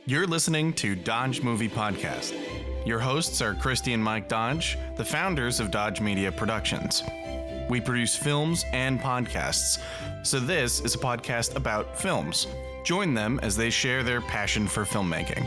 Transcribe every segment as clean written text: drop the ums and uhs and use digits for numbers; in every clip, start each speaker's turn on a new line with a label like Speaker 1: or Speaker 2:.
Speaker 1: You're listening to Dodge Movie Podcast. Your hosts are Christy and Mike Dodge, the founders of Dodge Media Productions. We produce films and podcasts, so this is a podcast about films. Join them as they share their passion for filmmaking.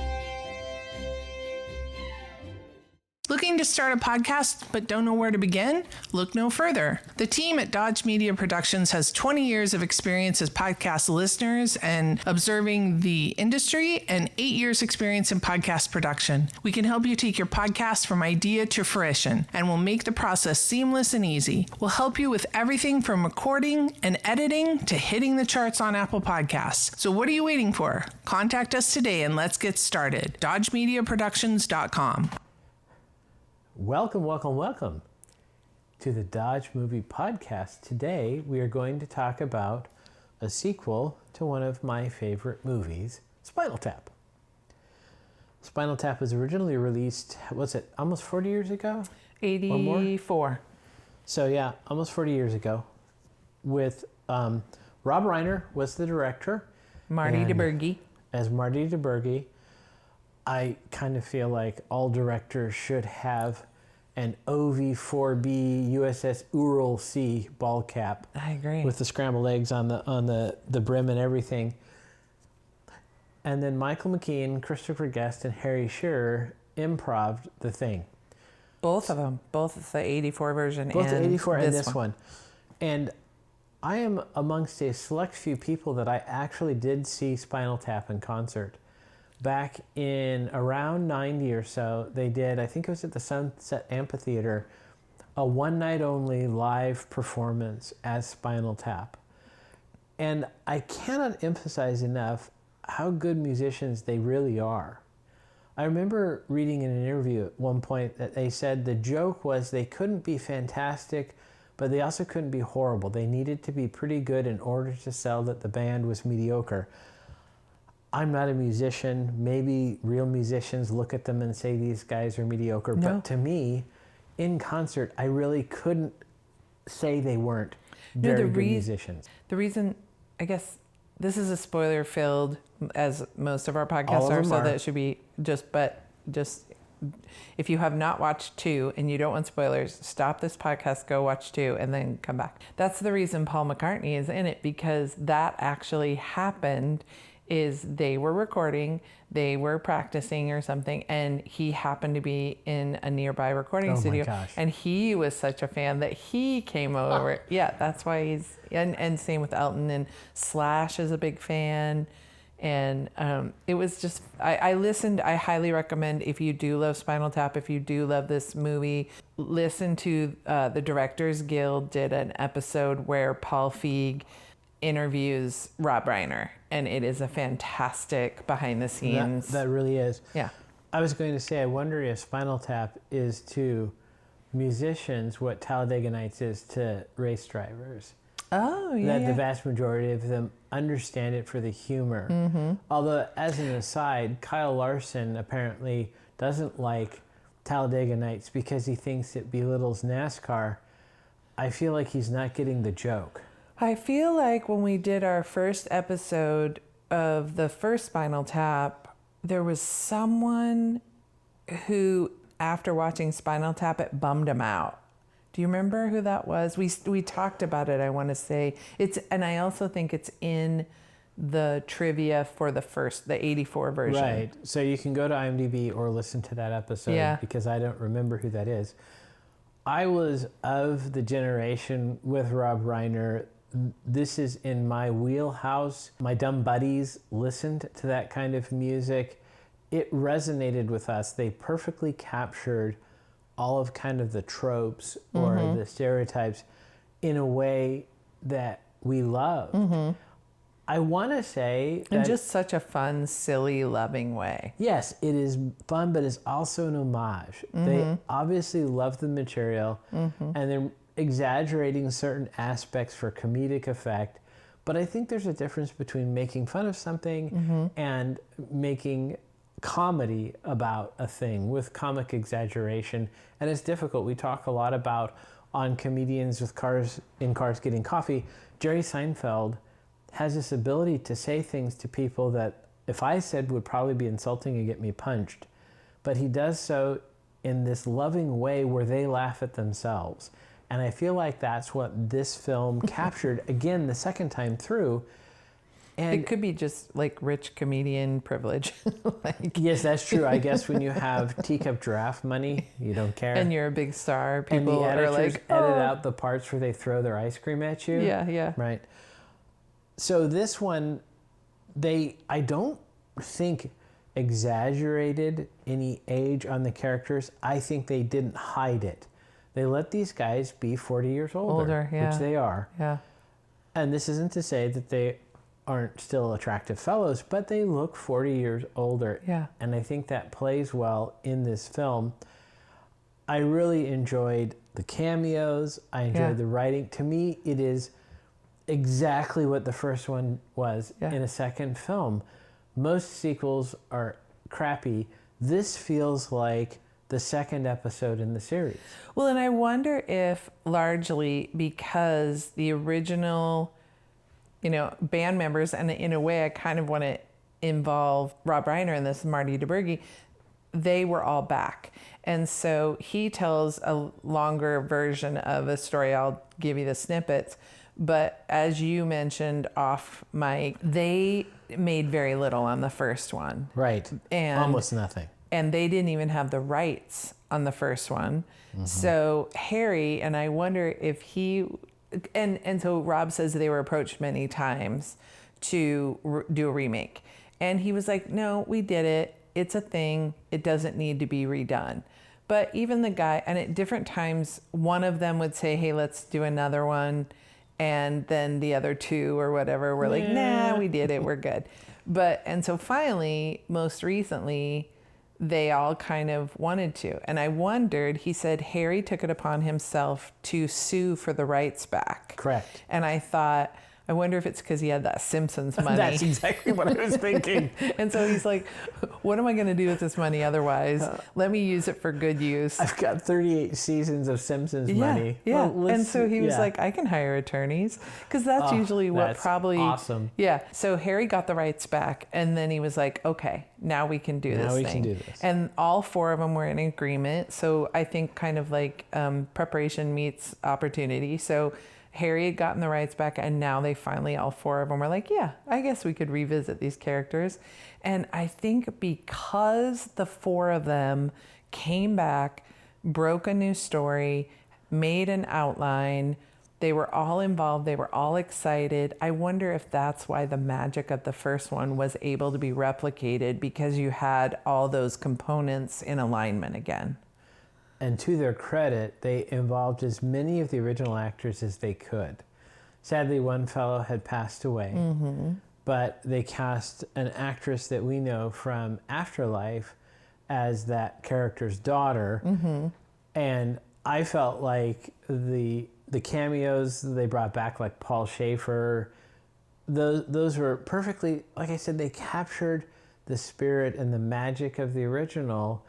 Speaker 2: Looking to start a podcast but don't know where to begin? Look no further. The team at Dodge Media Productions has 20 years of experience as podcast listeners and observing the industry and 8 years experience in podcast production. We can help you take your podcast from idea to fruition, and we'll make the process seamless and easy. We'll help you with everything from recording and editing to hitting the charts on Apple Podcasts. So what are you waiting for? Contact us today and let's get started. DodgeMediaProductions.com.
Speaker 3: Welcome to the Dodge Movie Podcast. Today we are going to talk about a sequel to one of my favorite movies, Spinal Tap. Spinal Tap was originally released, almost 40 years ago?
Speaker 2: 84.
Speaker 3: So yeah, almost 40 years ago. With Rob Reiner was the director.
Speaker 2: Marty DeBurgi.
Speaker 3: As Marty DeBurgi. I kind of feel like all directors should have an OV-4B USS Ural C ball cap.
Speaker 2: I agree.
Speaker 3: With the scrambled eggs on the brim and everything. And then Michael McKean, Christopher Guest, and Harry Shearer improv'd the thing.
Speaker 2: Both of them. Both the 84 version
Speaker 3: Both
Speaker 2: and
Speaker 3: the 84 and this
Speaker 2: one.
Speaker 3: one. And I am amongst a select few people that I actually did see Spinal Tap in concert. Back in around 90 or so, they did, I think it was at the Sunset Amphitheater, a one-night-only live performance as Spinal Tap. And I cannot emphasize enough how good musicians they really are. I remember reading in an interview at one point that they said the joke was they couldn't be fantastic, but they also couldn't be horrible. They needed to be pretty good in order to sell that the band was mediocre. I'm not a musician. Maybe real musicians look at them and say these guys are mediocre. No. But to me, in concert, I really couldn't say they weren't very good musicians.
Speaker 4: The reason, I guess, this is a spoiler-filled, as most of our podcasts are, so that it should be just if you have not watched 2 and you don't want spoilers, stop this podcast, go watch 2, and then come back. That's the reason Paul McCartney is in it, because that actually happened. Is they were recording, they were practicing or something, and he happened to be in a nearby recording studio. And he was such a fan that he came over. Yeah, that's why he's, and same with Elton, and Slash is a big fan. And it was just, I listened, I highly recommend, if you do love Spinal Tap, if you do love this movie, listen to the Directors Guild did an episode where Paul Feig interviews Rob Reiner, and it is a fantastic behind the scenes.
Speaker 3: That really is.
Speaker 4: Yeah.
Speaker 3: I was going to say, I wonder if Spinal Tap is to musicians what Talladega Nights is to race drivers.
Speaker 4: Oh, yeah.
Speaker 3: That the vast majority of them understand it for the humor. Mm-hmm. Although, as an aside, Kyle Larson apparently doesn't like Talladega Nights because he thinks it belittles NASCAR. I feel like he's not getting the joke.
Speaker 4: I feel like when we did our first episode of the first Spinal Tap, there was someone who, after watching Spinal Tap, it bummed him out. Do you remember who that was? We talked about it, I want to say. And I also think it's in the trivia for the 84 version.
Speaker 3: Right. So you can go to IMDb or listen to that episode because I don't remember who that is. I was of the generation with Rob Reiner. This is in my wheelhouse. My dumb buddies listened to that kind of music. It resonated with us. They perfectly captured all of kind of the tropes or the stereotypes in a way that we loved. Mm-hmm. I want to say that...
Speaker 4: In just such a fun, silly, loving way.
Speaker 3: Yes, it is fun, but it's also an homage. Mm-hmm. They obviously love the material, and they're exaggerating certain aspects for comedic effect, but I think there's a difference between making fun of something and making comedy about a thing with comic exaggeration. And it's difficult. We talk a lot about on Comedians with Cars Getting Coffee, Jerry Seinfeld has this ability to say things to people that if I said would probably be insulting and get me punched. But he does so in this loving way where they laugh at themselves. And I feel like that's what this film captured, again, the second time through. And
Speaker 4: it could be just like rich comedian privilege.
Speaker 3: Yes, that's true. I guess when you have teacup giraffe money, you don't care.
Speaker 4: And you're a big star. People
Speaker 3: and the editors
Speaker 4: are like,
Speaker 3: edit out the parts where they throw their ice cream at you.
Speaker 4: Yeah.
Speaker 3: Right. So this one, I don't think exaggerated any age on the characters. I think they didn't hide it. They let these guys be 40 years older, which they are.
Speaker 4: Yeah.
Speaker 3: And this isn't to say that they aren't still attractive fellows, but they look 40 years older.
Speaker 4: Yeah.
Speaker 3: And I think that plays well in this film. I really enjoyed the cameos. I enjoyed the writing. To me, it is exactly what the first one was in a second film. Most sequels are crappy. This feels like the second episode in the series.
Speaker 4: Well, and I wonder if largely because the original, band members, and in a way I kind of want to involve Rob Reiner in this, Marty DeBurgi, they were all back. And so he tells a longer version of a story. I'll give you the snippets. But as you mentioned off mic, they made very little on the first one.
Speaker 3: Right.
Speaker 4: And
Speaker 3: almost nothing.
Speaker 4: And they didn't even have the rights on the first one. Mm-hmm. So Harry, and I wonder if he, and so Rob says they were approached many times to do a remake. And he was like, no, we did it. It's a thing. It doesn't need to be redone. But even the guy, and at different times, one of them would say, hey, let's do another one. And then the other two or whatever were like, nah, we did it. We're good. And so finally, most recently, they all kind of wanted to. And I wondered, he said Harry took it upon himself to sue for the rights back.
Speaker 3: Correct.
Speaker 4: And I thought, I wonder if it's because he had that Simpsons money.
Speaker 3: That's exactly what I was thinking.
Speaker 4: And so he's like, what am I going to do with this money otherwise? Let me use it for good use.
Speaker 3: I've got 38 seasons of Simpsons money.
Speaker 4: Yeah.
Speaker 3: Well,
Speaker 4: and so he was like, I can hire attorneys. Because that's usually what probably...
Speaker 3: awesome.
Speaker 4: Yeah. So Harry got the rights back. And then he was like, okay, now we can do this thing.
Speaker 3: Now we can do this.
Speaker 4: And all four of them were in agreement. So I think kind of like preparation meets opportunity. So Harry had gotten the rights back, and now they finally, all four of them were like, yeah, I guess we could revisit these characters. And I think because the four of them came back, broke a new story, made an outline, they were all involved, they were all excited. I wonder if that's why the magic of the first one was able to be replicated, because you had all those components in alignment again.
Speaker 3: And to their credit, they involved as many of the original actors as they could. Sadly, one fellow had passed away, but they cast an actress that we know from Afterlife as that character's daughter. And I felt like the cameos they brought back, like Paul Schaefer, those were perfectly, like I said, they captured the spirit and the magic of the original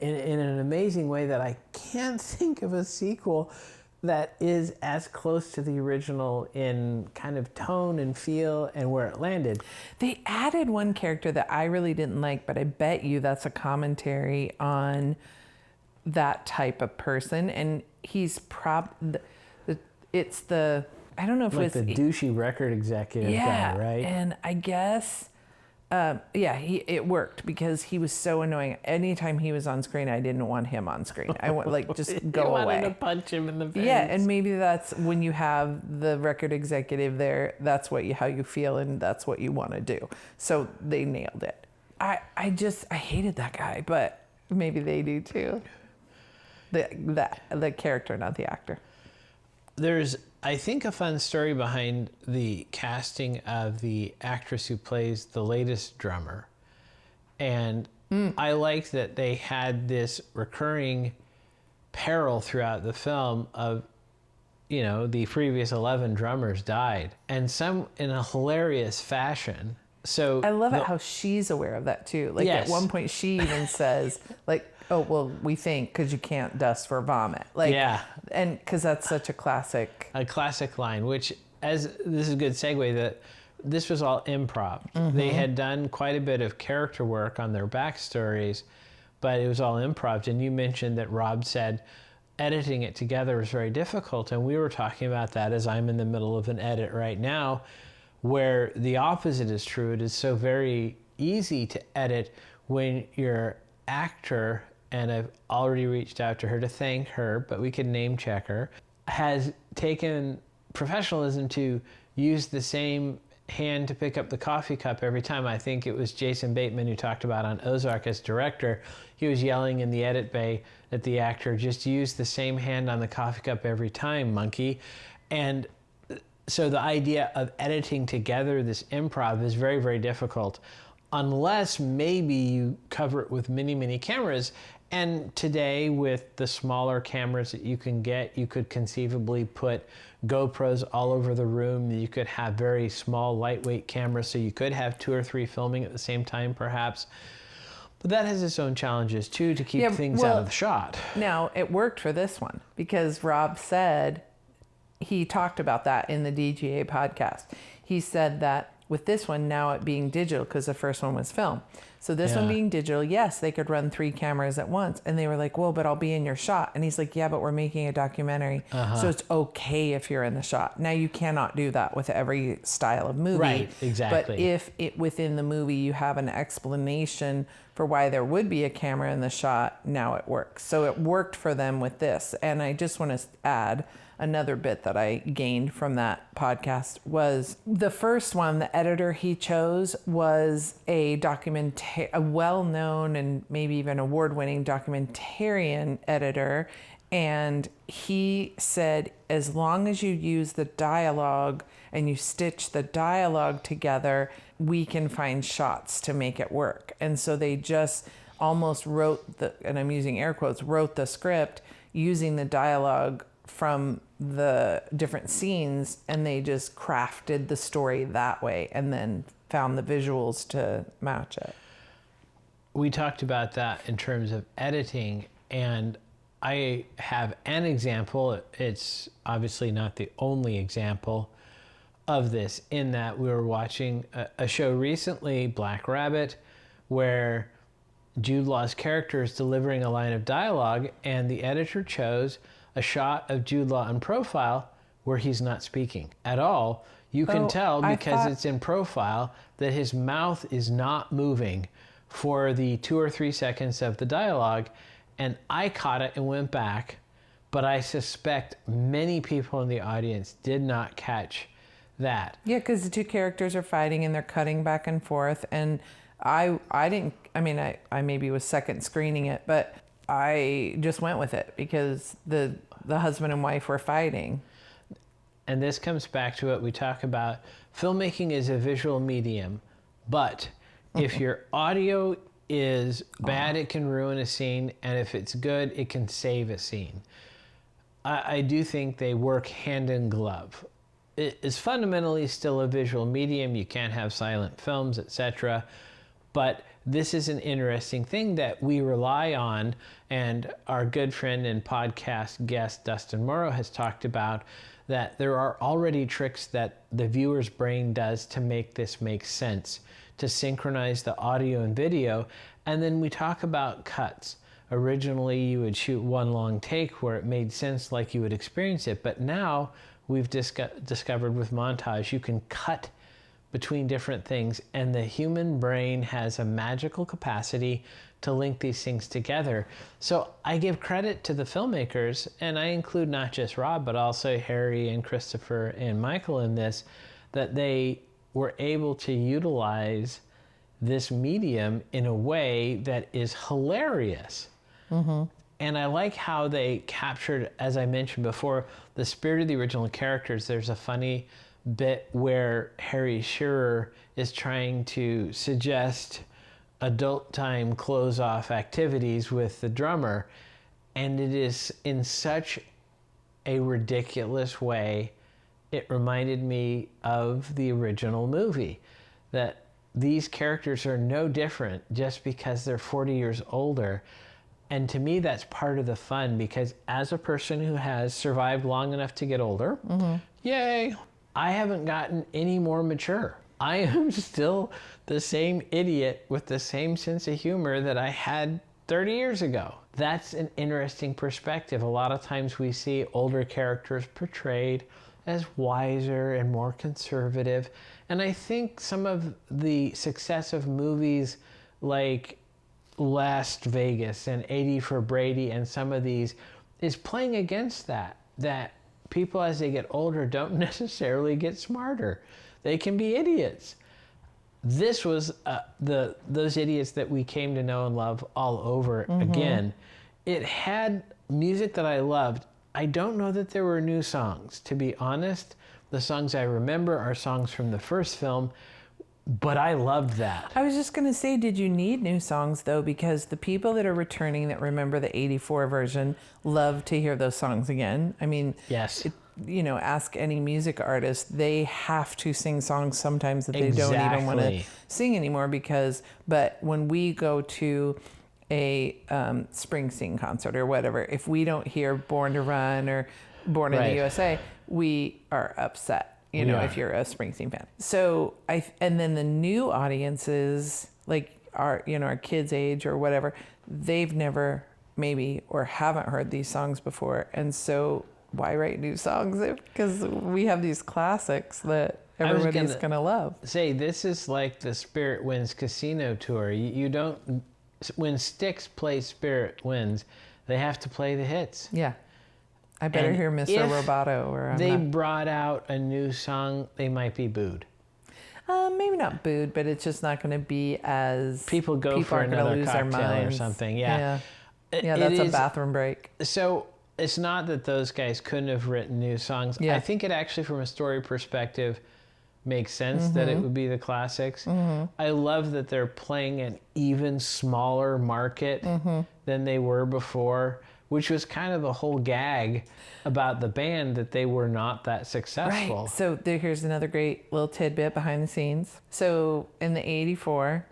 Speaker 3: in an amazing way that I can't think of a sequel that is as close to the original in kind of tone and feel and where it landed.
Speaker 4: They added one character that I really didn't like, but I bet you that's a commentary on that type of person. And he's I don't know if
Speaker 3: like
Speaker 4: it's
Speaker 3: the douchey record executive guy, right?
Speaker 4: And I guess it worked because he was so annoying. Anytime he was on screen, I didn't want him on screen. I want just go away.
Speaker 3: You wanted to punch him in the face.
Speaker 4: Yeah, and maybe that's when you have the record executive there. That's how you feel, and that's what you want to do. So they nailed it. I hated that guy, but maybe they do too. The character, not the actor.
Speaker 3: There's, I think, a fun story behind the casting of the actress who plays the latest drummer. And I liked that they had this recurring peril throughout the film of, the previous 11 drummers died. And some in a hilarious fashion. So
Speaker 4: I love it how she's aware of that too. Like at one point she even says, like, oh, well, we think because you can't dust for vomit. And because that's such a classic.
Speaker 3: A classic line, which, as this is a good segue, that this was all improv. They had done quite a bit of character work on their backstories, but it was all improv. And you mentioned that Rob said editing it together was very difficult. And we were talking about that as I'm in the middle of an edit right now, where the opposite is true. It is so very easy to edit when your actor, and I've already reached out to her to thank her, but we could name check her, has taken professionalism to use the same hand to pick up the coffee cup every time. I think it was Jason Bateman who talked about on Ozark as director. He was yelling in the edit bay at the actor, just use the same hand on the coffee cup every time, monkey. And so the idea of editing together this improv is very, very difficult, unless maybe you cover it with many, many cameras. And today, with the smaller cameras that you can get, you could conceivably put GoPros all over the room. You could have very small, lightweight cameras, so you could have 2 or 3 filming at the same time, perhaps. But that has its own challenges, too, to keep things out of the shot.
Speaker 4: Now, it worked for this one, because Rob said, he talked about that in the DGA podcast. He said that with this one, now it being digital, because the first one was film. So this one being digital, yes, they could run 3 cameras at once. And they were like, well, but I'll be in your shot. And he's like, yeah, but we're making a documentary. So it's okay if you're in the shot. Now, you cannot do that with every style of movie.
Speaker 3: Right, exactly.
Speaker 4: But if within the movie you have an explanation for why there would be a camera in the shot, now it works. So it worked for them with this. And I just want to add another bit that I gained from that podcast was the first one, the editor he chose was a well-known and maybe even award-winning documentarian editor. And he said, as long as you use the dialogue and you stitch the dialogue together, we can find shots to make it work. And so they just almost wrote and I'm using air quotes, wrote the script using the dialogue from the different scenes, and they just crafted the story that way and then found the visuals to match it.
Speaker 3: We talked about that in terms of editing, and I have an example. It's obviously not the only example of this, in that we were watching a show recently, Black Rabbit, where Jude Law's character is delivering a line of dialogue, and the editor chose a shot of Jude Law in profile where he's not speaking at all. You can tell, because it's in profile, that his mouth is not moving for the 2 or 3 seconds of the dialogue. And I caught it and went back, but I suspect many people in the audience did not catch that.
Speaker 4: Yeah, because the 2 characters are fighting and they're cutting back and forth. And I maybe was second screening it, but I just went with it because the husband and wife were fighting.
Speaker 3: And this comes back to what we talk about. Filmmaking is a visual medium, but if your audio is bad, it can ruin a scene, and if it's good, it can save a scene. I do think they work hand in glove. It is fundamentally still a visual medium. You can't have silent films, etc. But this is an interesting thing that we rely on, and our good friend and podcast guest Dustin Morrow has talked about, that there are already tricks that the viewer's brain does to make this make sense, to synchronize the audio and video. And then we talk about cuts. Originally, you would shoot one long take where it made sense like you would experience it, but now we've discovered with montage, you can cut between different things, and the human brain has a magical capacity to link these things together. So I give credit to the filmmakers, and I include not just Rob, but also Harry and Christopher and Michael in this, that they were able to utilize this medium in a way that is hilarious. And I like how they captured, as I mentioned before, the spirit of the original characters. There's a funny bit where Harry Shearer is trying to suggest adult time close off activities with the drummer, and it is in such a ridiculous way. It reminded me of the original movie, that these characters are no different just because they're 40 years older. And to me, that's part of the fun, because as a person who has survived long enough to get older, yay, I haven't gotten any more mature. I am still the same idiot with the same sense of humor that I had 30 years ago. That's an interesting perspective. A lot of times we see older characters portrayed as wiser and more conservative. And I think some of the success of movies like Las Vegas and 80 for Brady and some of these is playing against that people as they get older don't necessarily get smarter. They can be idiots. This was those idiots that we came to know and love all over again. It had music that I loved. I don't know that there were new songs. To be honest, the songs I remember are songs from the first film, but I loved that.
Speaker 4: I was just going to say, did you need new songs, though? Because the people that are returning that remember the 84 version love to hear those songs again. I mean,
Speaker 3: yes.
Speaker 4: Ask any music artist, they have to sing songs sometimes that they don't even want to sing anymore but when we go to a Springsteen concert or whatever, if we don't hear Born to Run or Born in the USA, we are upset. If you're a Springsteen fan. So and then the new audiences, like our kids' age or whatever, they've never maybe or haven't heard these songs before. And so why write new songs? Because we have these classics that everybody's going to love.
Speaker 3: Say, this is like the Spirit Winds Casino tour. You don't, when Styx plays Spirit Winds, they have to play the hits.
Speaker 4: Yeah. I better hear Mr. Roboto. Or
Speaker 3: they brought out a new song, they might be booed.
Speaker 4: Maybe not booed, but it's just not going to be as...
Speaker 3: People for another cocktail or something. Yeah,
Speaker 4: that's a bathroom break.
Speaker 3: So it's not that those guys couldn't have written new songs. Yeah. I think it actually, from a story perspective, makes sense that it would be the classics. I love that they're playing an even smaller market than they were before, which was kind of the whole gag about the band, that they were not that successful.
Speaker 4: Right. So here's another great little tidbit behind the scenes. So in the 84,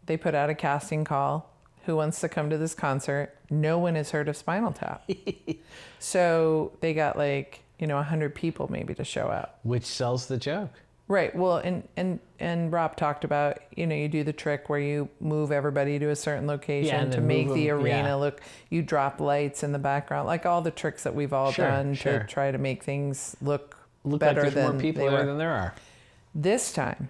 Speaker 4: they put out a casting call. Who wants to come to this concert? No one has heard of Spinal Tap. So they got 100 people maybe to show up.
Speaker 3: Which sells the joke.
Speaker 4: Right. Well, and Rob talked about, you do the trick where you move everybody to a certain location to make the arena look, you drop lights in the background, like all the tricks that we've all done to try to make things look better
Speaker 3: like
Speaker 4: than
Speaker 3: more people
Speaker 4: they
Speaker 3: there
Speaker 4: were.
Speaker 3: Than there are.
Speaker 4: This time,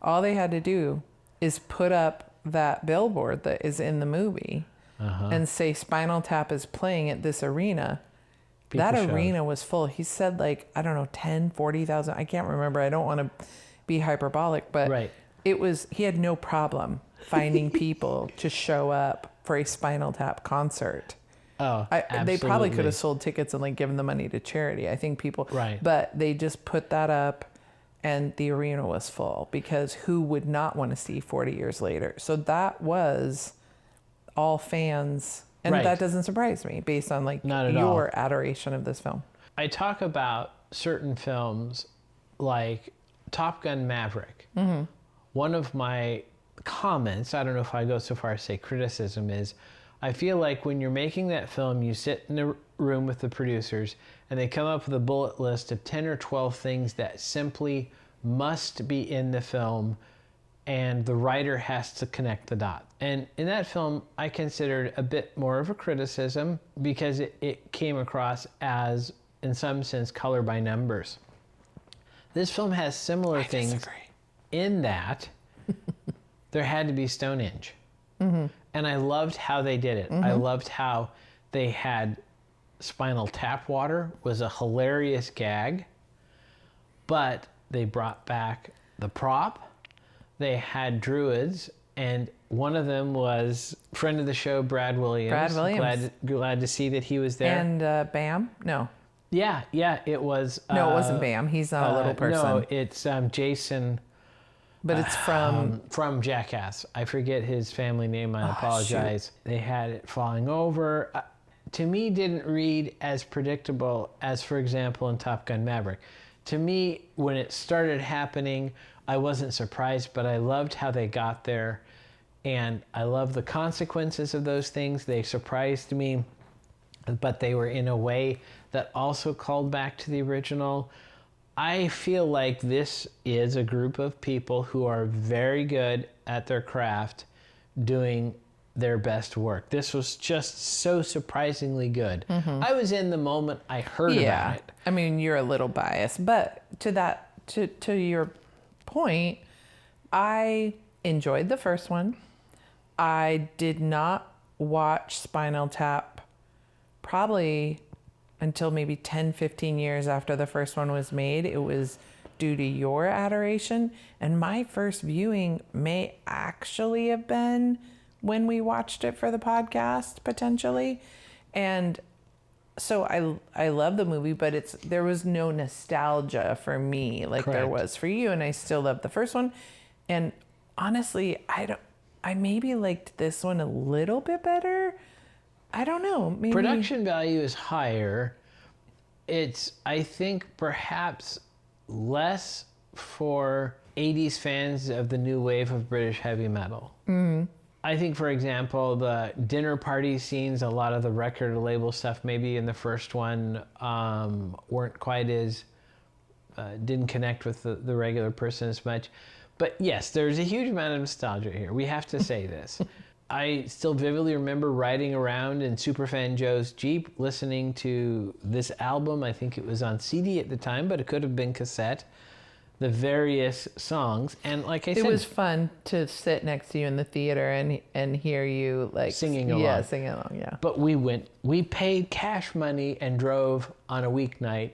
Speaker 4: all they had to do is put up that billboard that is in the movie and say Spinal Tap is playing at this arena. That arena was full. He said 10, 40,000. I can't remember. I don't want to be hyperbolic, but he had no problem finding people to show up for a Spinal Tap concert.
Speaker 3: Oh,
Speaker 4: they probably could have sold tickets and given the money to charity. I think people, but they just put that up and the arena was full, because who would not want to see 40 years later? So that was all fans. And that doesn't surprise me based on your adoration of this film.
Speaker 3: I talk about certain films like Top Gun Maverick. One of my comments, I don't know if I go so far as to say criticism, is I feel like when you're making that film, you sit in a room with the producers and they come up with a bullet list of 10 or 12 things that simply must be in the film, and the writer has to connect the dots. And in that film, I considered a bit more of a criticism because it came across as, in some sense, color by numbers. This film has similar things in that there had to be Stonehenge. And I loved how they did it. I loved how they had Spinal Tap water was a hilarious gag, but they brought back the prop. They had druids, and one of them was friend of the show, Brad Williams. Glad to see that he was there.
Speaker 4: And Bam? No.
Speaker 3: Yeah, it was.
Speaker 4: No, it wasn't Bam. He's not a little person.
Speaker 3: No, it's Jason.
Speaker 4: But it's
Speaker 3: from Jackass. I forget his family name. I apologize. Shoot. They had it falling over. To me, didn't read as predictable as, for example, in Top Gun Maverick. To me, when it started happening, I wasn't surprised, but I loved how they got there. And I love the consequences of those things. They surprised me, but they were in a way that also called back to the original. I feel like this is a group of people who are very good at their craft, doing their best work. This was just so surprisingly good. I was in the moment I heard about it.
Speaker 4: I mean, you're a little biased, but to your point, I enjoyed the first one. I did not watch Spinal Tap probably until maybe 10, 15 years after the first one was made. It was due to your adoration. And my first viewing may actually have been when we watched it for the podcast, potentially. And so I love the movie, but there was no nostalgia for me like there was for you. And I still love the first one. And honestly, I maybe liked this one a little bit better. I don't know. Maybe.
Speaker 3: Production value is higher. It's, I think, perhaps less for 80s fans of the new wave of British heavy metal. I think, for example, the dinner party scenes, a lot of the record label stuff, maybe in the first one, weren't quite as, didn't connect with the regular person as much. But yes, there's a huge amount of nostalgia here. We have to say this. I still vividly remember riding around in Superfan Joe's Jeep listening to this album. I think it was on CD at the time, but it could have been cassette. The various songs, and like I said,
Speaker 4: it was fun to sit next to you in the theater and hear you like
Speaker 3: singing along.
Speaker 4: Yeah, singing along. Yeah.
Speaker 3: But we paid cash money and drove on a weeknight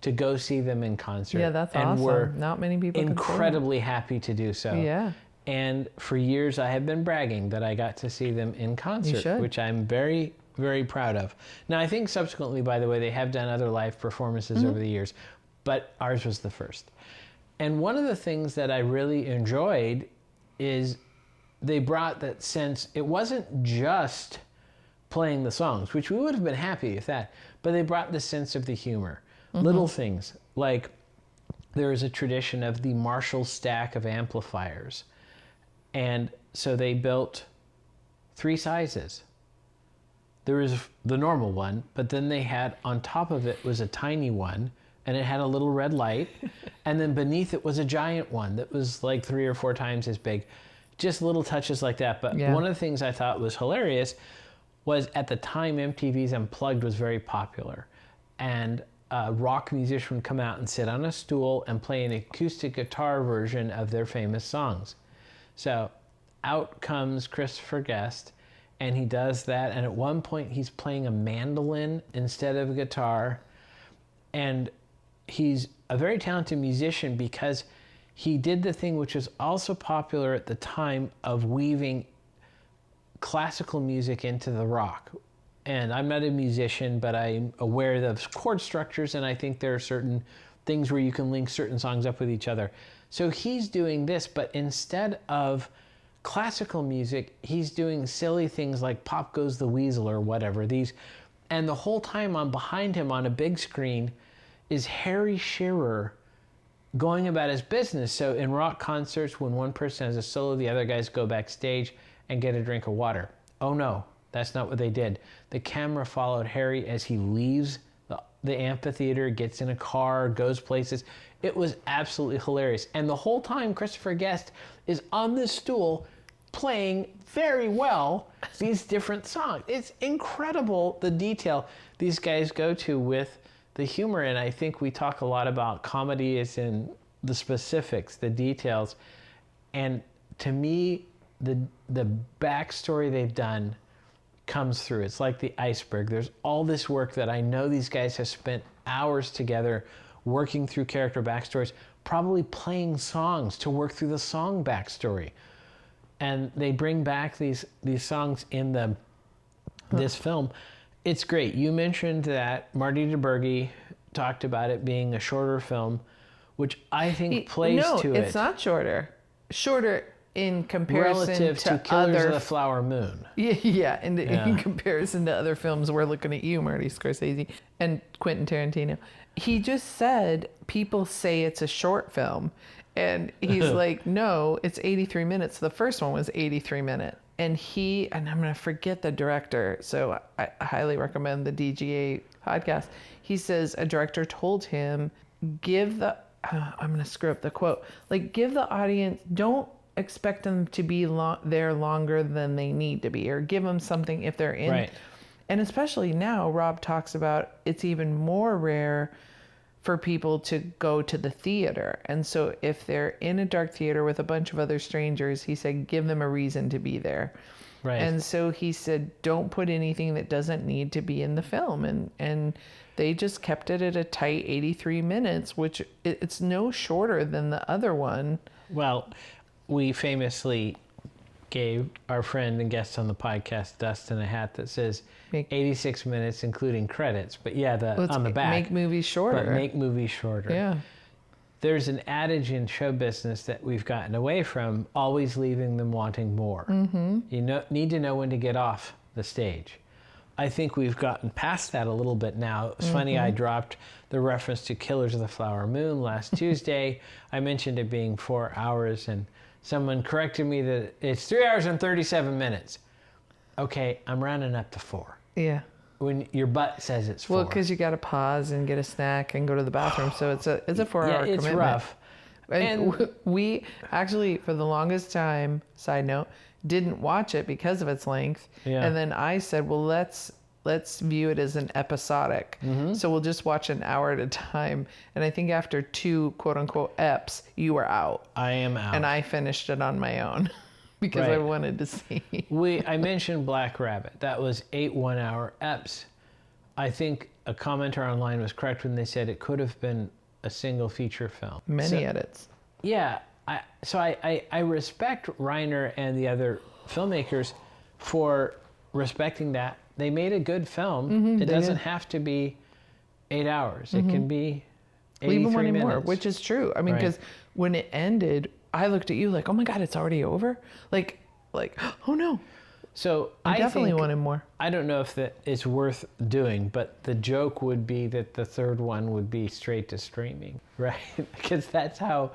Speaker 3: to go see them in concert.
Speaker 4: Yeah, that's
Speaker 3: and
Speaker 4: awesome.
Speaker 3: We're
Speaker 4: not many people.
Speaker 3: incredibly happy to do so.
Speaker 4: Yeah.
Speaker 3: And for years, I have been bragging that I got to see them in concert, which I'm very, very proud of. Now, I think subsequently, by the way, they have done other live performances over the years, but ours was the first. And one of the things that I really enjoyed is they brought that sense. It wasn't just playing the songs, which we would have been happy with that, but they brought the sense of the humor. Little things, like there is a tradition of the Marshall stack of amplifiers. And so they built 3 sizes. There was the normal one, but then they had, on top of it was a tiny one, and it had a little red light, and then beneath it was a giant one that was like 3 or 4 times as big. Just little touches like that. But one of the things I thought was hilarious was, at the time, MTV's Unplugged was very popular, and a rock musician would come out and sit on a stool and play an acoustic guitar version of their famous songs. So out comes Christopher Guest, and he does that, and at one point he's playing a mandolin instead of a guitar, and he's a very talented musician because he did the thing which was also popular at the time of weaving classical music into the rock. And I'm not a musician, but I'm aware of chord structures, and I think there are certain things where you can link certain songs up with each other. So he's doing this, but instead of classical music, he's doing silly things like Pop Goes the Weasel or whatever. And the whole time behind him on a big screen is Harry Shearer going about his business. So in rock concerts, when one person has a solo, the other guys go backstage and get a drink of water. Oh no, that's not what they did. The camera followed Harry as he leaves the amphitheater, gets in a car, goes places. It was absolutely hilarious. And the whole time, Christopher Guest is on this stool playing very well these different songs. It's incredible the detail these guys go to with the humor. And I think we talk a lot about comedy is in the specifics, the details. And to me, the backstory they've done comes through. It's like the iceberg. There's all this work that I know these guys have spent hours together working through character backstories, probably playing songs to work through the song backstory. And they bring back these songs in this film. It's great. You mentioned that Marty DeBurgi talked about it being a shorter film, which I think plays to it.
Speaker 4: No, it's not shorter. Shorter in comparison
Speaker 3: relative to Killers of the Flower Moon.
Speaker 4: Yeah, in comparison to other films, we're looking at you, Marty Scorsese, and Quentin Tarantino. He just said people say it's a short film, and he's like, no, it's 83 minutes. The first one was 83 minutes. And I'm going to forget the director, so I highly recommend the DGA podcast. He says a director told him give the, I'm going to screw up the quote, like give the audience, don't expect them to be there longer than they need to be, or give them something if they're in.
Speaker 3: Right.
Speaker 4: And especially now, Rob talks about it's even more rare for people to go to the theater. And so if they're in a dark theater with a bunch of other strangers, he said, give them a reason to be there.
Speaker 3: Right.
Speaker 4: And so he said, don't put anything that doesn't need to be in the film. And they just kept it at a tight 83 minutes, which it's no shorter than the other one.
Speaker 3: Well, we famously gave our friend and guest on the podcast, Dustin, a hat that says 86 minutes, including credits. But yeah, on the back.
Speaker 4: Make movies shorter.
Speaker 3: But make movies shorter.
Speaker 4: Yeah.
Speaker 3: There's an adage in show business that we've gotten away from, always leaving them wanting more. Mm-hmm. You need to know when to get off the stage. I think we've gotten past that a little bit now. It's funny, I dropped the reference to Killers of the Flower Moon last Tuesday. I mentioned it being 4 hours, and someone corrected me that it's 3 hours and 37 minutes. Okay, I'm rounding up to 4.
Speaker 4: Yeah.
Speaker 3: When your butt says it's 4.
Speaker 4: Well, because you got to pause and get a snack and go to the bathroom, so it's a 4-hour commitment.
Speaker 3: It's rough.
Speaker 4: And we actually, for the longest time, side note, didn't watch it because of its length.
Speaker 3: Yeah.
Speaker 4: And then I said, well, let's view it as an episodic. Mm-hmm. So we'll just watch an hour at a time. And I think after 2 quote unquote eps, you were out.
Speaker 3: I am out.
Speaker 4: And I finished it on my own because I wanted to see.
Speaker 3: I mentioned Black Rabbit. That was 8 1-hour eps. I think a commenter online was correct when they said it could have been a single feature film.
Speaker 4: Many edits.
Speaker 3: Yeah. I respect Reiner and the other filmmakers for respecting that. They made a good film. Mm-hmm, it doesn't have to be 8 hours. Mm-hmm. It can be 83 minutes.
Speaker 4: More, which is true. I mean, because when it ended, I looked at you like, oh my God, it's already over? Like, oh no.
Speaker 3: So
Speaker 4: I definitely wanted more.
Speaker 3: I don't know if that it's worth doing, but the joke would be that the third one would be straight to streaming, right? Because that's how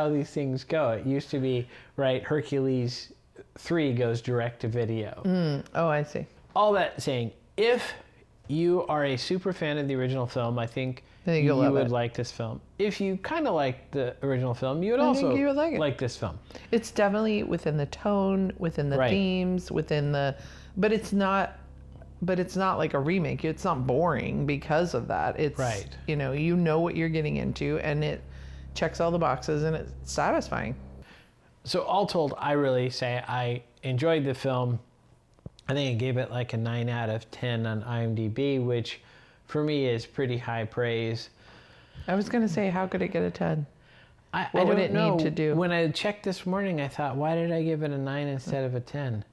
Speaker 3: these things go. It used to be, right, Hercules 3 goes direct to video.
Speaker 4: Oh, I see.
Speaker 3: All that saying, if you are a super fan of the original film, I think you would like this film. If you kind of like the original film, you would also like this film.
Speaker 4: It's definitely within the tone, within the themes, but it's not like a remake. It's not boring because of that. It's you know what you're getting into, and it checks all the boxes, and it's satisfying.
Speaker 3: So all told, I really say I enjoyed the film. I think I gave it like a 9 out of 10 on IMDb, which for me is pretty high praise.
Speaker 4: I was going to say, how could it get a 10?
Speaker 3: What
Speaker 4: would it need to do?
Speaker 3: When I checked this morning, I thought, why did I give it a 9 instead of a 10?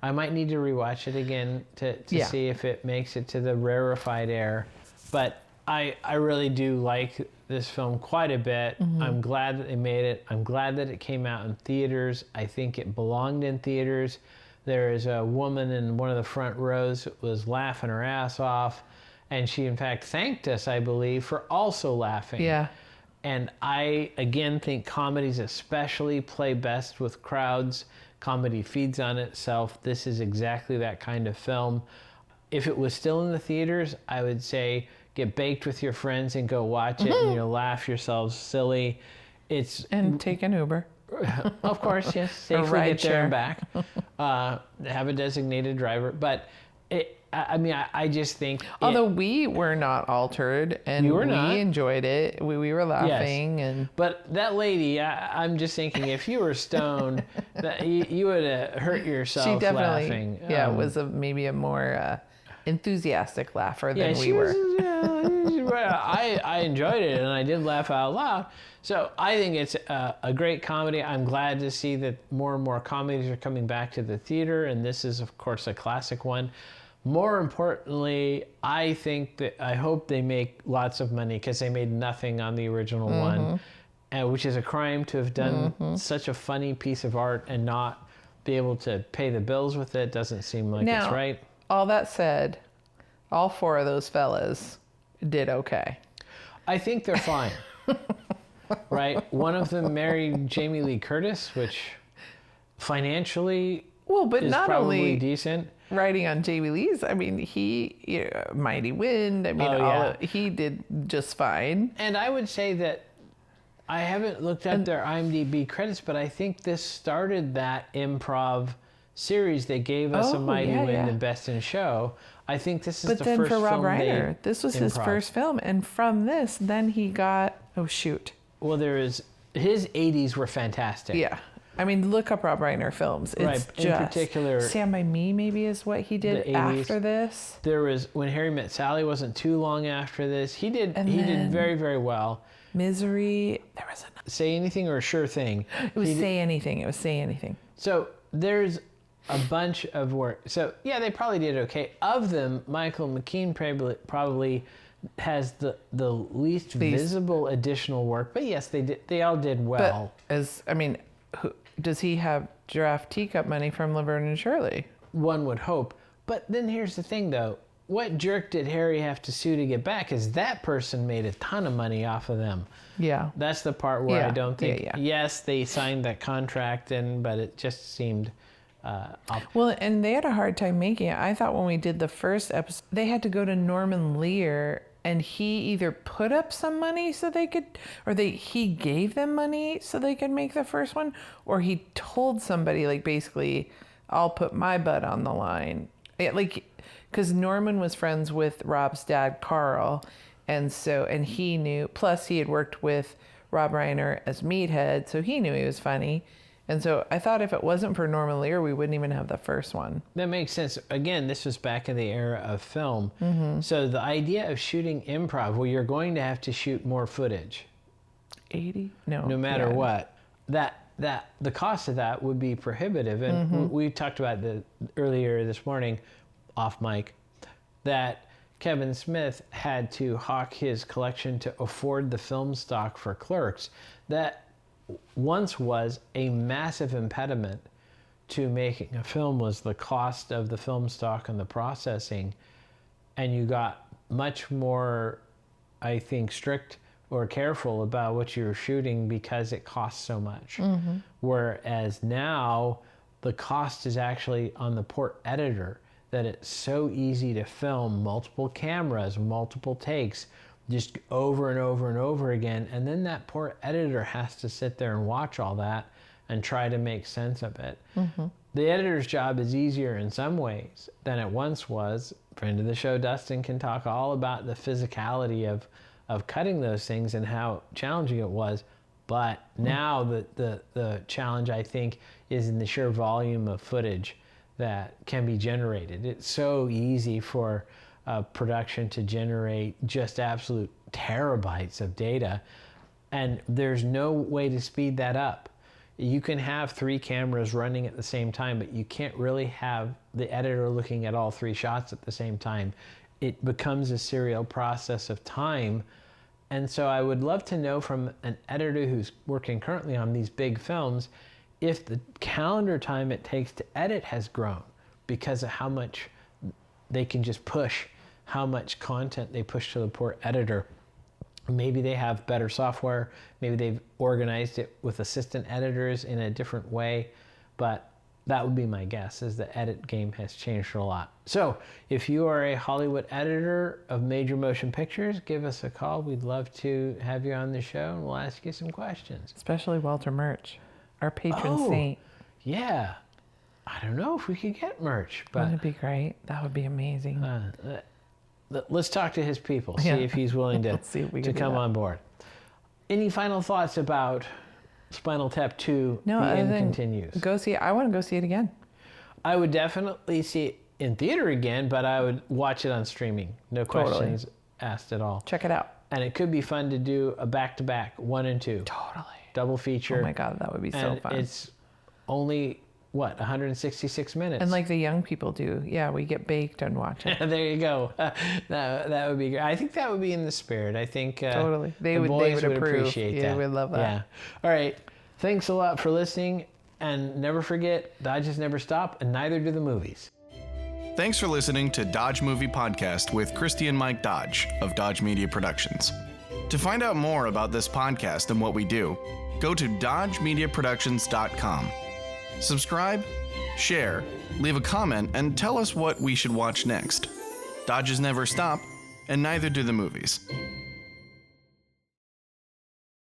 Speaker 3: I might need to rewatch it again to see if it makes it to the rarefied air. But I really do like this film quite a bit. Mm-hmm. I'm glad that they made it. I'm glad that it came out in theaters. I think it belonged in theaters. There is a woman in one of the front rows that was laughing her ass off. And she, in fact, thanked us, I believe, for also laughing.
Speaker 4: Yeah.
Speaker 3: And I, again, think comedies especially play best with crowds. Comedy feeds on itself. This is exactly that kind of film. If it was still in the theaters, I would say get baked with your friends and go watch it, and you'll laugh yourselves silly.
Speaker 4: And take an Uber.
Speaker 3: Of course, yes. Safely get there and back. Have a designated driver. But I just think...
Speaker 4: Although we were not altered, and we enjoyed it. We were laughing. Yes.
Speaker 3: But that lady, I'm just thinking, if you were stoned, that you would have hurt yourself laughing. She definitely
Speaker 4: was maybe a more enthusiastic laugher than we were.
Speaker 3: I enjoyed it, and I did laugh out loud. So I think it's a great comedy. I'm glad to see that more and more comedies are coming back to the theater, and this is, of course, a classic one. More importantly, I hope they make lots of money, because they made nothing on the original one, which is a crime to have done such a funny piece of art and not be able to pay the bills with it. Doesn't seem like it's right.
Speaker 4: All that said, all 4 of those fellas did okay.
Speaker 3: I think they're fine. Right? One of them married Jamie Lee Curtis, which financially
Speaker 4: Well, but
Speaker 3: is
Speaker 4: not
Speaker 3: probably
Speaker 4: only
Speaker 3: decent.
Speaker 4: writing on Jamie Lee's. I mean, Mighty Wind. I mean, he did just fine.
Speaker 3: And I would say that I haven't looked up their IMDb credits, but I think this started that improv series that gave us a Mighty Wind and Best in Show. I think this is the first film. But then for Rob Reiner,
Speaker 4: this was his first film, and from this, then he got
Speaker 3: Well, his 80s were fantastic.
Speaker 4: Yeah. I mean, look up Rob Reiner films. It's
Speaker 3: in particular,
Speaker 4: Stand By Me maybe is what he did after this.
Speaker 3: There was When Harry Met Sally wasn't too long after this. He did very, very well.
Speaker 4: Misery. There was another.
Speaker 3: Say Anything or Sure Thing.
Speaker 4: It was Say Anything.
Speaker 3: So there's a bunch of work. So yeah, they probably did okay. Of them, Michael McKean probably has the least visible additional work. But yes, they all did well.
Speaker 4: But does he have Giraffe Teacup money from Laverne and Shirley?
Speaker 3: One would hope. But then here's the thing, though. What jerk did Harry have to sue to get back? Because that person made a ton of money off of them.
Speaker 4: Yeah.
Speaker 3: That's the part where I don't think... Yes, they signed that contract, but it just seemed...
Speaker 4: Well, and they had a hard time making it. I thought when we did the first episode, they had to go to Norman Lear, and he either put up some money so they could, or he gave them money so they could make the first one, or he told somebody, like, basically, I'll put my butt on the line. Because Norman was friends with Rob's dad, Carl, and he knew, plus he had worked with Rob Reiner as Meathead, so he knew he was funny. And so I thought if it wasn't for Norman Lear, we wouldn't even have the first one.
Speaker 3: That makes sense. Again, this was back in the era of film. Mm-hmm. So the idea of shooting improv, well, you're going to have to shoot more footage.
Speaker 4: 80? No.
Speaker 3: No matter what. The cost of that would be prohibitive. And we talked about earlier this morning, off mic, that Kevin Smith had to hawk his collection to afford the film stock for Clerks. That once was a massive impediment to making a film was the cost of the film stock and the processing. And you got much more, I think, strict or careful about what you were shooting because it costs so much. Mm-hmm. Whereas now the cost is actually on the poor editor, that it's so easy to film multiple cameras, multiple takes, just over and over and over again. And then that poor editor has to sit there and watch all that and try to make sense of it. Mm-hmm. The editor's job is easier in some ways than it once was. Friend of the show, Dustin, can talk all about the physicality of cutting those things and how challenging it was. But now the challenge, I think, is in the sheer volume of footage that can be generated. It's so easy for production to generate just absolute terabytes of data, and there's no way to speed that up. You can have 3 cameras running at the same time, but you can't really have the editor looking at all 3 shots at the same time. It becomes a serial process of time. And so I would love to know from an editor who's working currently on these big films if the calendar time it takes to edit has grown because of how much they can just push, how much content they push to the poor editor. Maybe they have better software. Maybe they've organized it with assistant editors in a different way. But that would be my guess, is the edit game has changed a lot. So if you are a Hollywood editor of major motion pictures, give us a call. We'd love to have you on the show, and we'll ask you some questions.
Speaker 4: Especially Walter Murch, our patron saint.
Speaker 3: Yeah. I don't know if we could get merch, but
Speaker 4: wouldn't it be great? That would be amazing.
Speaker 3: Let's talk to his people, see if he's willing to come on board. Any final thoughts about Spinal Tap 2, The End Continues?
Speaker 4: Go see it. I want to go see it again.
Speaker 3: I would definitely see it in theater again, but I would watch it on streaming. No questions asked at all.
Speaker 4: Check it out. And
Speaker 3: it could be fun to do a back-to-back, 1 and 2.
Speaker 4: Totally.
Speaker 3: Double feature.
Speaker 4: Oh my God, that would be so fun.
Speaker 3: It's only... 166 minutes.
Speaker 4: And like the young people do. Yeah, we get baked and watch it.
Speaker 3: There you go. That would be great. I think that would be in the spirit. I think
Speaker 4: totally. They would
Speaker 3: appreciate that.
Speaker 4: Yeah, we'd love that.
Speaker 3: Yeah. All right. Thanks a lot for listening. And never forget, Dodges never stop, and neither do the movies.
Speaker 1: Thanks for listening to Dodge Movie Podcast with Christy and Mike Dodge of Dodge Media Productions. To find out more about this podcast and what we do, go to dodgemediaproductions.com. Subscribe, share, leave a comment, and tell us what we should watch next. Dodges never stop, and neither do the movies.